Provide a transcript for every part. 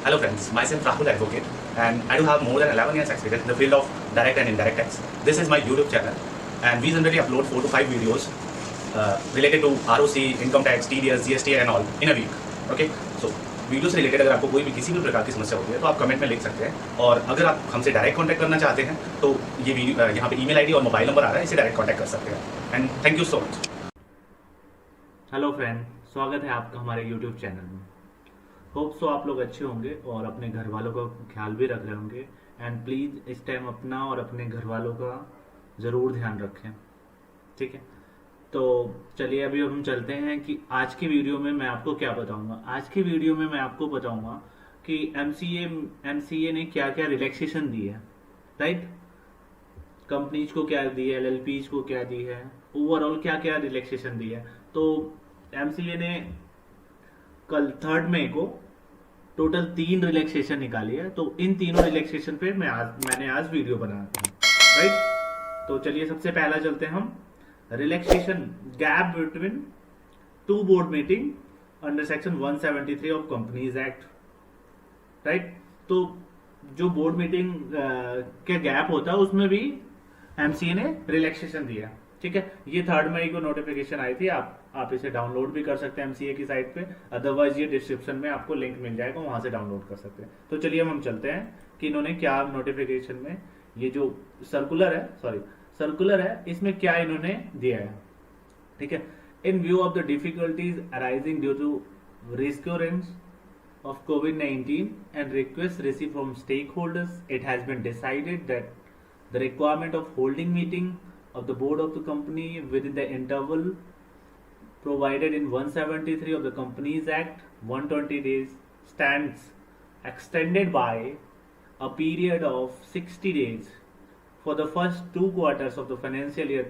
Hello friends, myself Rahul Advocate, and I do have more than 11 years experience in the field of direct and indirect tax. This is my YouTube channel, and we generally upload 4 to 5 videos related to ROC, income tax, TDS, GST and all in a week. Okay, so video से related अगर आपको कोई भी किसी भी प्रकार की समस्या होती है तो आप कमेंट में लिख सकते हैं, और अगर आप हमसे डायरेक्ट कांटेक्ट करना चाहते हैं तो ये वीडियो यहाँ पे ईमेल आईडी और मोबाइल नंबर आ रहा है, इसे डायरेक्ट कांटेक्ट कर सकते हैं। And thank you so much. Hello friend, स्वागत है आपका हमारे यूट्यूब चैनल में। होप सो आप लोग अच्छे होंगे और अपने घर वालों का ख्याल भी रख रहे होंगे। एंड प्लीज़ इस टाइम अपना और अपने घर वालों का ज़रूर ध्यान रखें, ठीक है। तो चलिए अभी हम चलते हैं कि आज की वीडियो में मैं आपको क्या बताऊंगा। आज की वीडियो में मैं आपको बताऊंगा कि एमसीए ने क्या क्या रिलैक्सेशन दी है, राइट। कंपनीज को क्या दी है, एलएलपीज को क्या दी है, ओवरऑल क्या क्या रिलैक्सेशन दी है। तो एमसीए ने कल 3 मई को टोटल 3 रिलैक्सेशन निकाली है। तो इन तीनों रिलैक्सेशन पे मैंने आज वीडियो बनाया था, राइट। तो चलिए सबसे पहला चलते हैं हम relaxation gap between 2 board meeting under section 173 of companies act, right. तो जो बोर्ड मीटिंग के गैप होता है उसमें भी एमसीए ने रिलैक्सेशन दिया, ठीक है। ये 3 मई को नोटिफिकेशन आई थी। आप इसे डाउनलोड भी कर सकते हैं एमसीए की साइट पे, अदरवाइज ये डिस्क्रिप्शन में आपको लिंक मिल जाएगा, वहां से डाउनलोड कर सकते हैं। तो चलिए हम चलते हैं कि इन्होंने क्या नोटिफिकेशन में, ये जो सर्कुलर है इसमें क्या इन्होंने दिया है, ठीक है। In view of the difficulties arising due to resurgence of COVID-19 and requests received from stakeholders, it has been decided that the requirement of holding meeting of the board of the company within the interval provided in 173 of the Companies Act 120 days stands extended by a period of 60 days for the first 2 quarters of the financial year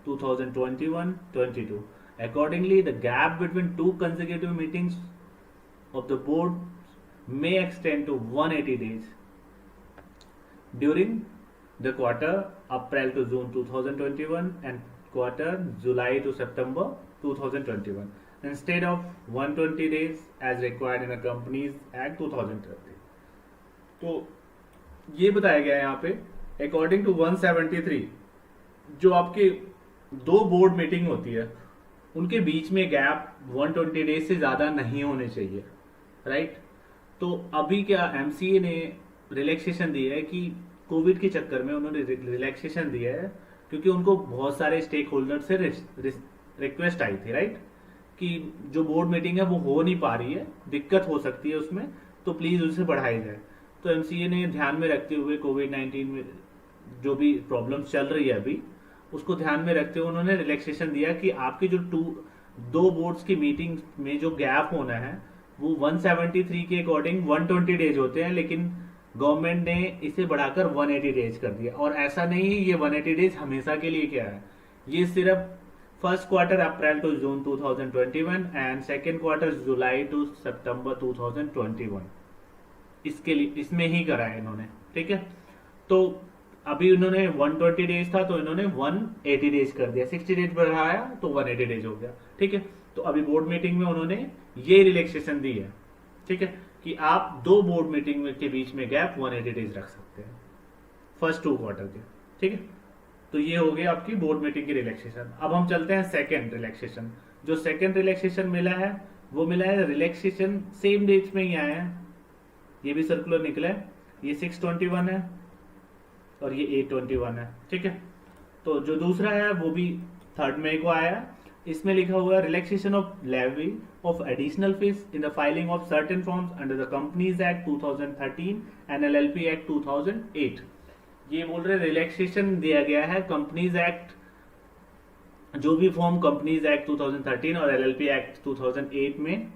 2021-22. Accordingly, the gap between 2 consecutive meetings of the board may extend to 180 days during the quarter April to June 2021 and quarter July to September 2021 instead of 120 days as required in the Companies Act 2013. तो ये बताया गया है यहाँ पे according to 173 जो आपके 2 board meeting होती है उनके बीच में गैप 120 डेज से ज्यादा नहीं होने चाहिए, राइट। तो अभी क्या एमसीए ने रिलैक्सेशन दी है कि कोविड के चक्कर में उन्होंने रिलैक्सेशन दिया है क्योंकि उनको बहुत सारे स्टेक होल्डर से रिक्वेस्ट आई थी, राइट, कि जो बोर्ड मीटिंग है वो हो नहीं पा रही है, दिक्कत हो सकती है उसमें, तो प्लीज उसे बढ़ाई जाए। तो एमसीए ने ध्यान में रखते हुए कोविड-19 में जो भी प्रॉब्लम्स चल रही है अभी उसको ध्यान में रखते हुए उन्होंने रिलैक्सेशन दिया कि आपकी जो 2 बोर्ड्स की मीटिंग में जो गैप होना है वो 173 के अकॉर्डिंग 120 डेज होते हैं, लेकिन गवर्नमेंट ने इसे बढ़ाकर 180 डेज कर दिया। और ऐसा नहीं है ये 180 डेज हमेशा के लिए क्या है, ये सिर्फ first quarter April to June 2021 and second quarter July to September 2021 इसके लिए इसमें ही करा है इन्होंने, ठीक है। तो अभी उन्होंने 120 डेज था तो इन्होंने 180 डेज कर दिया, 60 डेज बढ़ाया तो 180 डेज हो गया, ठीक है। तो अभी बोर्ड मीटिंग में उन्होंने ये रिलैक्सेशन दी है, ठीक है, कि आप 2 बोर्ड मीटिंग के बीच में गैप 180 डेज रख सकते हैं फर्स्ट 2 क्वार्टर के, ठीक है। तो ये हो गया आपकी बोर्ड मीटिंग की रिलैक्सेशन। अब हम चलते हैं सेकेंड रिलैक्सेशन। जो सेकेंड रिलैक्सेशन मिला है वो मिला है रिलैक्सेशन सेम डेट्स में ही आया है, ये भी सर्कुलर निकला है, ये 621 है और ये 821 है, ठीक है। तो जो दूसरा है वो भी 3 मई को आया, इसमें लिखा हुआ है relaxation of levy of additional fees in the filing of certain forms under the Companies Act 2013 and LLP Act 2008। ये बोल रहे रिलैक्सेशन दिया गया है कंपनीज एक्ट, जो भी फॉर्म कंपनीज एक्ट 2013 और एलएलपी एक्ट 2008 में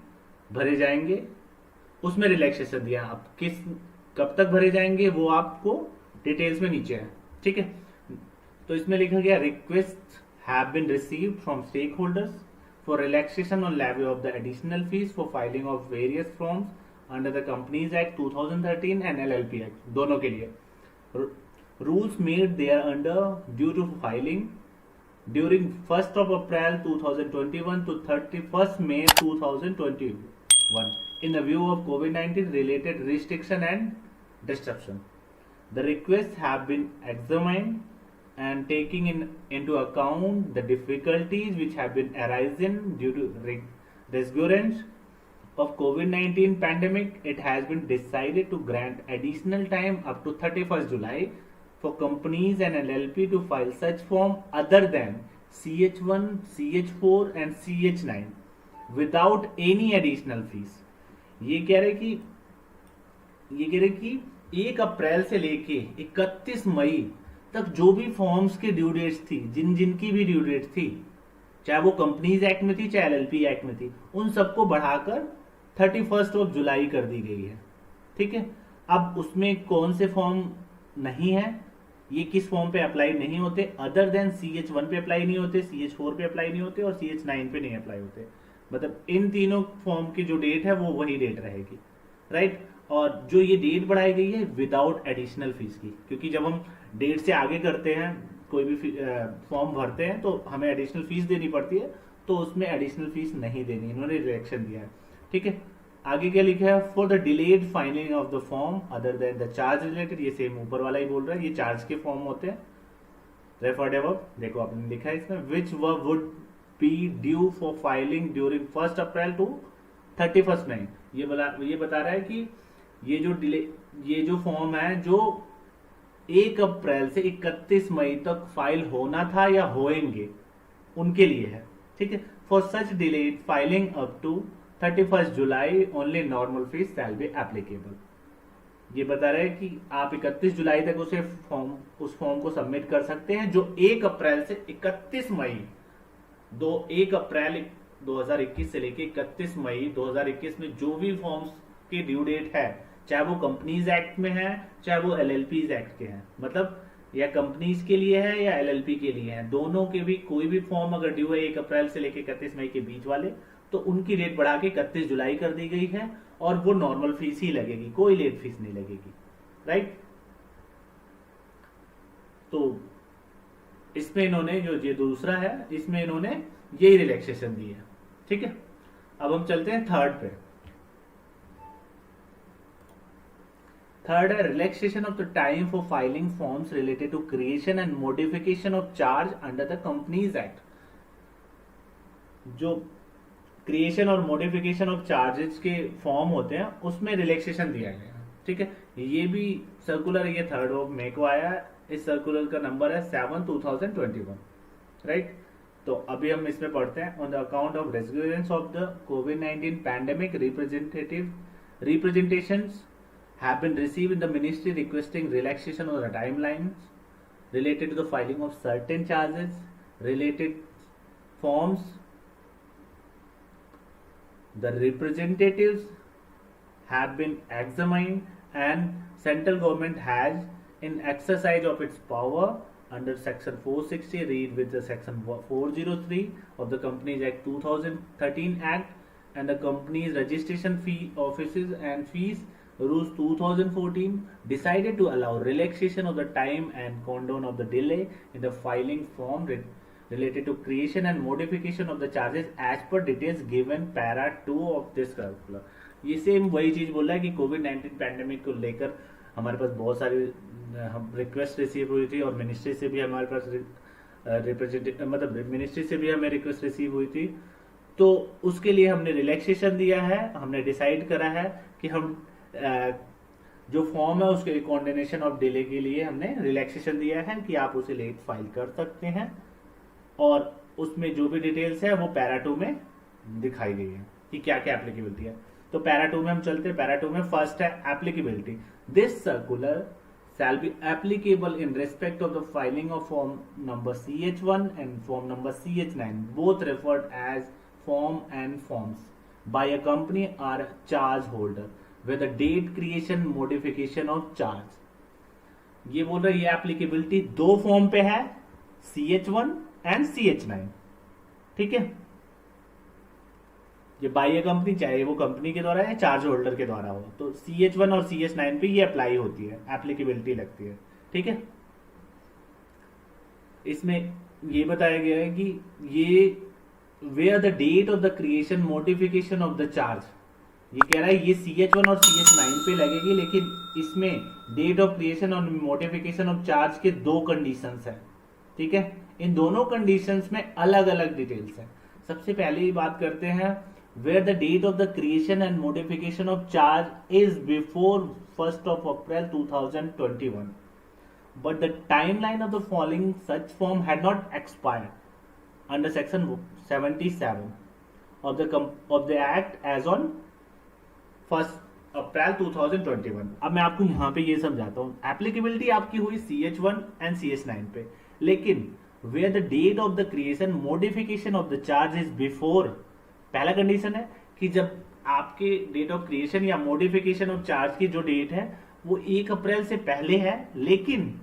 भरे जाएंगे उसमें रिलैक्सेशन दिया। अब कब तक भरे जाएंगे वो आपको डिटेल्स में नीचे है, ठीक है। तो इसमें लिखा गया request have been received from stakeholders for relaxation on levy of the additional fees for filing of various forms under the Companies Act 2013 and LLP Act, दोनों के लिए। Rules made there under due to filing during 1st of April 2021 to 31st May 2020 1. In the view of COVID-19 related restriction and disruption, the requests have been examined and taking into account the difficulties which have been arising due to resurgence of COVID-19 pandemic. It has been decided to grant additional time up to 31st July for companies and LLP to file such form other than CH1, CH4 and CH9 without any additional fees. ये कह रहे कि 1 अप्रैल से लेके 31 मई तक जो भी forms की ड्यू डेट्स थी, जिनकी भी ड्यू डेट थी, चाहे वो कंपनीज एक्ट में थी चाहे एलएलपी एक्ट में थी, उन सबको बढ़ाकर 31 जुलाई कर दी गई है। ठीक है, अब उसमें कौन से फॉर्म नहीं है, ये किस फॉर्म पे अप्लाई नहीं होते, अदर देन CH1 पे अप्लाई नहीं होते, CH4 पे अप्लाई नहीं होते और CH9 पे नहीं अप्लाई होते। मतलब इन तीनों फॉर्म की जो डेट है वो वही डेट रहेगी, राइट। और जो ये डेट बढ़ाई गई है विदाउट एडिशनल फीस की, क्योंकि जब हम डेट से आगे करते हैं कोई भी फॉर्म भरते हैं तो हमें एडिशनल फीस देनी पड़ती है, तो उसमें एडिशनल फीस नहीं देनी, इन्होंने रिएक्शन दिया है। ठीक है, आगे क्या लिखा है, for the delayed filing of the form other than the charge related, ये सेम ऊपर वाला ही बोल रहा है, ये चार्ज के फॉर्म होते हैं। रेफर्ड अबव, देखो आपने लिखा है इसमें, which would be due for filing during 1 April to 31 May. ये बता रहा है कि ये जो फॉर्म है जो 1 अप्रैल से 31 मई तक फाइल होना था या होएंगे, उनके लिए है। ठीक है, for such delayed filing up to 31 July only normal fees shall be applicable. ये बता रहा है कि आप 31 जुलाई तक उस फॉर्म को सबमिट कर सकते हैं जो 1 अप्रैल से 31 मई 1 अप्रैल 2021 से लेके 31 मई 2021 में जो भी फॉर्म्स की ड्यू डेट है, चाहे वो कंपनीज एक्ट में है चाहे वो एलएलपीज एक्ट के हैं, मतलब या कंपनीज के लिए है या एलएलपी के लिए है, दोनों के भी कोई भी फॉर्म अगर ड्यू है 1 अप्रैल से लेके 31 मई के बीच वाले, तो उनकी डेट बढ़ा के 31 जुलाई कर दी गई है और वो नॉर्मल फीस ही लगेगी, कोई लेट फीस नहीं लगेगी, राइट। तो इसमें इन्होंने जो ये दूसरा है, इसमें इन्होंने यही रिलैक्सेशन दी है। ठीक है, अब हम चलते हैं थर्ड पे। थर्ड है relaxation of the time for filing forms related to creation and modification of charge under the Companies Act. जो क्रिएशन और मॉडिफिकेशन ऑफ चार्जेस के फॉर्म होते हैं उसमें रिलैक्सेशन दिया गया है। ठीक है, ये भी सर्कुलर, ये 3 मई को आया है, इस सर्कुलर का नंबर है 7/2021, राइट। तो अभी हम इसमें पढ़ते हैं, on the account of resignation of the covid pandemic representations have been received in the ministry requesting relaxation of the timelines related to the filing of certain charges, related forms. The representatives have been examined and central government has, in exercise of its power under section 460, read with the section 403 of the Companies Act 2013 Act and the Companies Registration Fee Offices and Fees Rules 2014, decided to allow relaxation of the time and condone of the delay in the filing form related to creation and modification of the charges as per details given para 2 of this circular। ये same वही चीज बोल रहा है कि कोविड-19 pandemic को लेकर हमारे पास बहुत सारी रिक्वेस्ट रिसीव हुई थी और मिनिस्ट्री से भी हमारे पास मिनिस्ट्री से भी हमें रिक्वेस्ट रिसीव हुई थी, तो उसके लिए हमने रिलैक्सेशन दिया है। हमने डिसाइड करा है कि हम जो फॉर्म है उसके कंडेनेशन ऑफ डिले के लिए हमने रिलैक्सेशन दिया है कि आप उसे लेट फाइल कर सकते हैं, और उसमें जो भी डिटेल्स है वो पैरा 2 में दिखाई गई है कि क्या क्या एप्लीकेबिलिटी है। तो पैरा 2 में हम चलते हैं। पैरा 2 में फर्स्ट है applicability. This circular shall be applicable in respect of the filing of form number CH1 and form number CH9, both referred as form and forms, by a company or charge holder with a date creation modification of charge। ये बोल रहा है ये applicability 2 form पे है, CH1 and CH9। ठीक है, ये बाई ए कंपनी, चाहे वो कंपनी के द्वारा या चार्ज होल्डर के द्वारा हो, तो CH1 और CH9 पे ये अप्लाई होती है, एप्लीकेबिलिटी लगती है। ठीक है, इसमें ये बताया गया है कि ये where the date of the creation modification of the charge ये कह रहा है ये CH1 और CH9 पे लगेगी, लेकिन इसमें डेट ऑफ क्रिएशन और मॉडिफिकेशन ऑफ चार्ज के दो कंडीशंस हैं, ठीक है। इन दोनों कंडीशंस में अलग अलग डिटेल्स हैं। सबसे पहले ही बात करते हैं where the date of the creation and modification of charge is before 1st of April 2021, but the timeline of the following such form had not expired under section 77 of the act as on 1st April 2021। अब मैं आपको यहाँ पे ये समझाता हूँ। Applicability आपकी हुई CH1 एंड CH9 पे, लेकिन where the date of the creation modification of the charge is before, पहला कंडीशन है कि जब आपके डेट ऑफ क्रिएशन या मॉडिफिकेशन ऑफ चार्ज की जो डेट है वो 1 अप्रैल से पहले है, लेकिन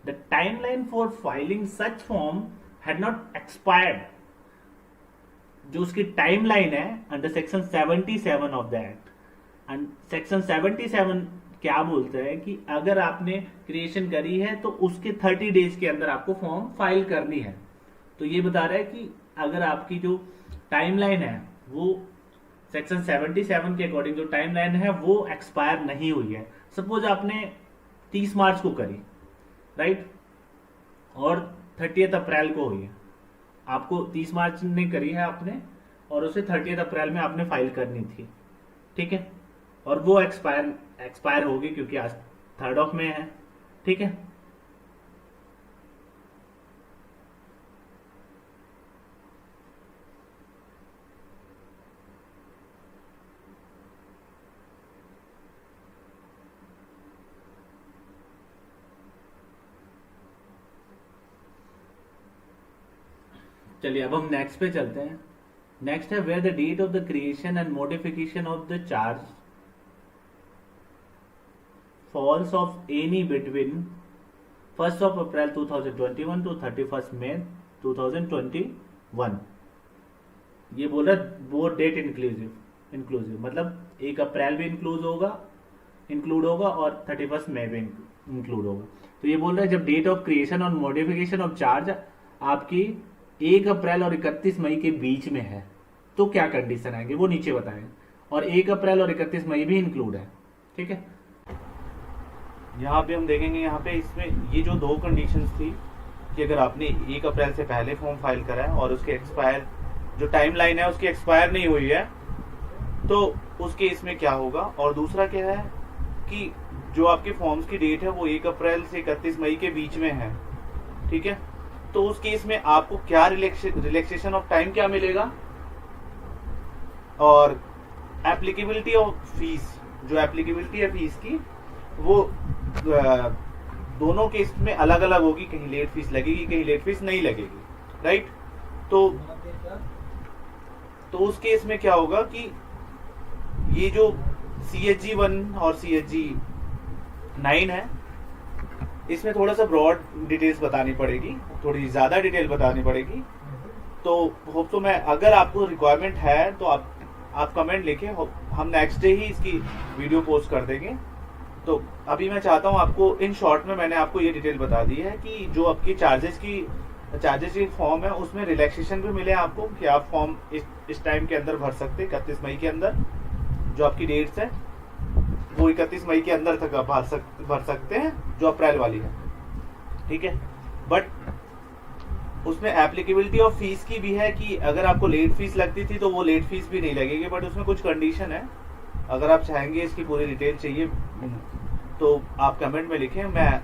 the timeline for filing such form had not expired. जो उसकी टाइमलाइन है under section 77 of the act, and section 77 क्या बोलता है कि अगर आपने क्रिएशन करी है तो उसके 30 डेज के अंदर आपको फॉर्म फाइल करनी है। तो ये बता रहा है कि अगर आपकी जो टाइमलाइन है वो सेक्शन 77 के अकॉर्डिंग जो टाइमलाइन है वो एक्सपायर नहीं हुई है। सपोज आपने 30 मार्च को करी, राइट, और 30 अप्रैल को हुई है। आपको 30 मार्च ने करी है आपने, और उसे 30 अप्रैल में आपने फाइल करनी थी, ठीक है, और वो एक्सपायर होगी क्योंकि आज 3rd मई है, ठीक है। चलिए अब हम नेक्स्ट पे चलते हैं। नेक्स्ट है where the date of the creation and modification of the charge falls of any between 1st of April 2021 to 31st May 2021। ये बोल रहा है वो डेट इंक्लूसिव मतलब 1 अप्रैल भी इंक्लूड होगा और 31st मई भी इंक्लूड होगा। तो ये बोल रहा है जब डेट ऑफ क्रिएशन और मॉडिफिकेशन ऑफ चार्ज आपकी 1 अप्रैल और 31 मई के बीच में है तो क्या कंडीशन आएंगे वो नीचे बताएं, और 1 अप्रैल और 31 मई भी इंक्लूड है, ठीक है। यहाँ पे हम देखेंगे, यहाँ पे इसमें ये जो दो कंडीशंस थी कि अगर आपने 1 अप्रैल से पहले फॉर्म फाइल करा है और उसके एक्सपायर जो टाइमलाइन है उसकी एक्सपायर नहीं हुई है तो उस केस में क्या होगा, और दूसरा क्या है कि जो आपके फॉर्म्स की डेट है वो 1 अप्रैल से 31 मई के बीच में है, ठीक है। तो उस केस में आपको क्या रिलैक्सेशन ऑफ टाइम क्या मिलेगा, और एप्लीकेबिलिटी ऑफ फीस, जो एप्लीकेबिलिटी है फीस की वो दोनों केस में अलग अलग होगी, कहीं लेट फीस लगेगी कहीं लेट फीस नहीं लगेगी, राइट। तो उस केस में क्या होगा कि ये जो CHG1 और CHG9 है इसमें थोड़ा सा ब्रॉड डिटेल्स बतानी पड़ेगी, थोड़ी ज्यादा डिटेल बतानी पड़ेगी। तो होप तो मैं अगर आपको रिक्वायरमेंट है तो आप कमेंट लिखें, हम नेक्स्ट डे ही इसकी वीडियो पोस्ट कर देंगे। तो अभी मैं चाहता हूँ आपको इन शॉर्ट में मैंने आपको ये डिटेल बता दी है कि जो आपकी चार्जेस की फॉर्म है उसमें रिलैक्सेशन भी मिले आपको कि आप फॉर्म इस टाइम के अंदर भर सकते, 31 मई के अंदर जो आपकी डेट्स है वो 31 मई के अंदर तक आप भर सकते हैं जो अप्रैल वाली है, ठीक है। बट उसमें एप्लीकेबिलिटी ऑफ फीस की भी है कि अगर आपको लेट फीस लगती थी तो वो लेट फीस भी नहीं लगेगी, बट उसमें कुछ कंडीशन है। अगर आप चाहेंगे इसकी पूरी डिटेल चाहिए तो आप कमेंट में लिखें, मैं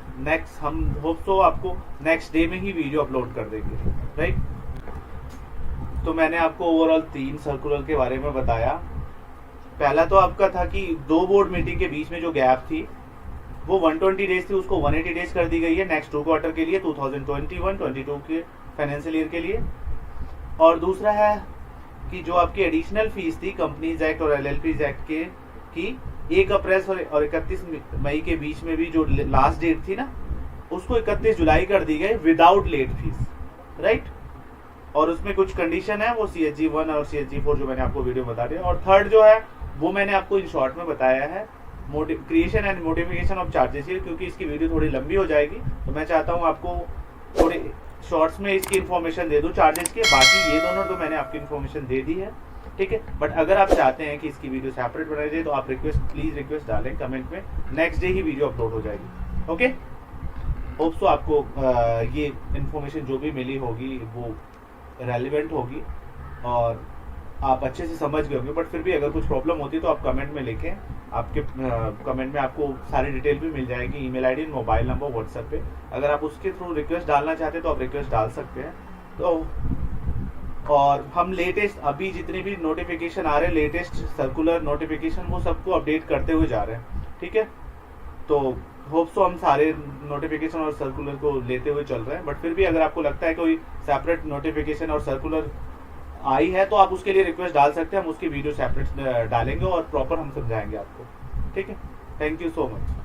हम होप तो आपको नेक्स्ट डे में ही वीडियो अपलोड कर देंगे, राइट। तो मैंने आपको ओवरऑल 3 सर्कुलर के बारे में बताया। पहला तो आपका था कि 2 बोर्ड मीटिंग के बीच में जो गैप थी वो 120 डेज थी, उसको 180 डेज कर दी गई है नेक्स्ट 2 क्वार्टर के लिए 2021-22 के फाइनेंशियल ईयर के लिए। और दूसरा है कि जो आपकी एडिशनल फीस थी कंपनीज एक्ट और LLPs एक्ट के की 1 अप्रैल और 31 मई के बीच में भी जो लास्ट डेट थी ना उसको 31 जुलाई कर दी गई विदाउट लेट फीस, राइट। और उसमें कुछ कंडीशन है वो CHG1 और CHG4 जो मैंने आपको वीडियो बता दिया। और थर्ड जो है वो मैंने आपको इन शॉर्ट में बताया है creation and modification of charges, क्योंकि इसकी वीडियो थोड़ी लंबी हो जाएगी तो मैं चाहता हूँ आपको थोड़े शॉर्ट्स में इसकी इन्फॉर्मेशन दे दूँ चार्जेस के। बाकी ये दोनों तो मैंने आपकी इन्फॉर्मेशन दे दी है। ठीक है। बट अगर आप चाहते हैं कि इसकी वीडियो सेपरेट बनाई जाए तो आप प्लीज रिक्वेस्ट डालें कमेंट में, नेक्स्ट डे ही वीडियो अपलोड हो जाएगी। ओके, होप सो आपको ये इन्फॉर्मेशन जो भी मिली होगी वो रेलिवेंट होगी और आप अच्छे से समझ गए होंगे। बट फिर भी अगर कुछ प्रॉब्लम होती है तो आप कमेंट में लिखें, आपके कमेंट में आपको सारी डिटेल भी मिल जाएगी, email ID, mobile number, WhatsApp पे। अगर आप उसके थ्रू रिक्वेस्ट डालना चाहते हैं तो आप रिक्वेस्ट डाल सकते हैं। तो और हम लेटेस्ट अभी जितने भी नोटिफिकेशन आ रहे हैं, लेटेस्ट सर्कुलर नोटिफिकेशन, वो सबको अपडेट करते हुए जा रहे हैं। ठीक है, तो होप सो हम सारे नोटिफिकेशन और सर्कुलर को लेते हुए चल रहे हैं। बट फिर भी अगर आपको लगता है कोई सेपरेट नोटिफिकेशन और सर्कुलर आई है तो आप उसके लिए रिक्वेस्ट डाल सकते हैं, हम उसकी वीडियो सेपरेट डालेंगे और प्रॉपर हम समझाएंगे आपको। ठीक है, थैंक यू सो मच।